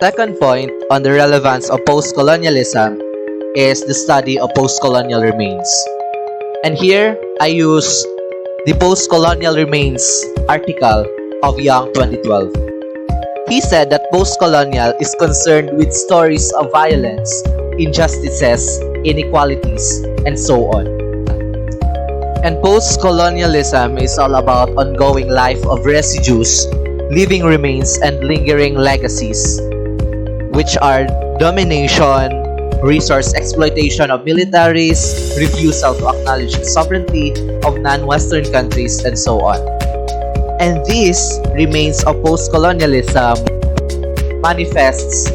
Second point on the relevance of post-colonialism is the study of post-colonial remains. And here, I use the post-colonial remains article of Young 2012. He said that post-colonial is concerned with stories of violence, injustices, inequalities, and so on. And post-colonialism is all about ongoing life of residues, living remains, and lingering legacies, which are domination, resource exploitation of militaries, refusal to acknowledge the sovereignty of non-Western countries, and so on. And these remains of post-colonialism manifests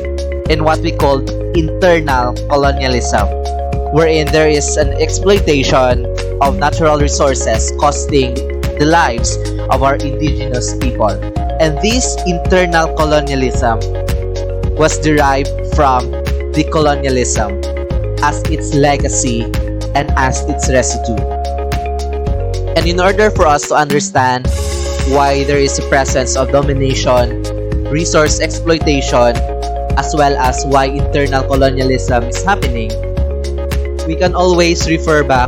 in what we call internal colonialism, wherein there is an exploitation of natural resources costing the lives of our indigenous people. And this internal colonialism was derived from decolonialism as its legacy and as its residue. And in order for us to understand why there is a presence of domination, resource exploitation, as well as why internal colonialism is happening, we can always refer back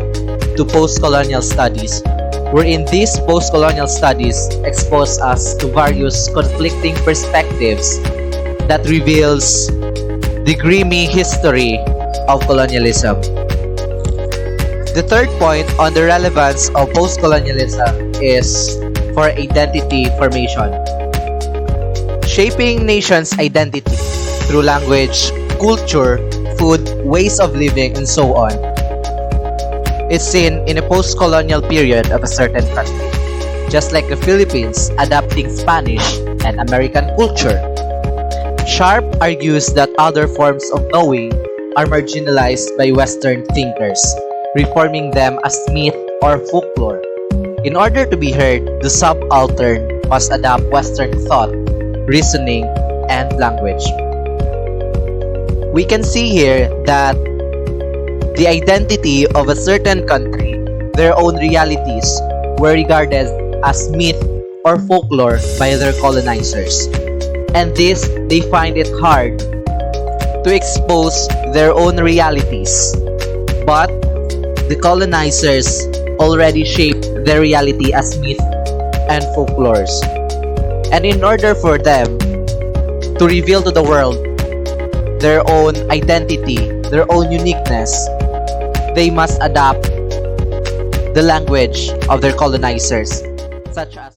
to post-colonial studies, wherein these post-colonial studies expose us to various conflicting perspectives that reveals the grimy history of colonialism. The third point on the relevance of post-colonialism is for identity formation. Shaping nations' identity through language, culture, food, ways of living, and so on is seen in a post-colonial period of a certain country, just like the Philippines adapting Spanish and American culture. Sharp argues that other forms of knowing are marginalized by Western thinkers, reforming them as myth or folklore. In order to be heard, the subaltern must adopt Western thought, reasoning, and language. We can see here that the identity of a certain country, their own realities, were regarded as myth or folklore by their colonizers. And this, they find it hard to expose their own realities. But the colonizers already shaped their reality as myth and folklores. And in order for them to reveal to the world their own identity, their own uniqueness, they must adapt the language of their colonizers, such as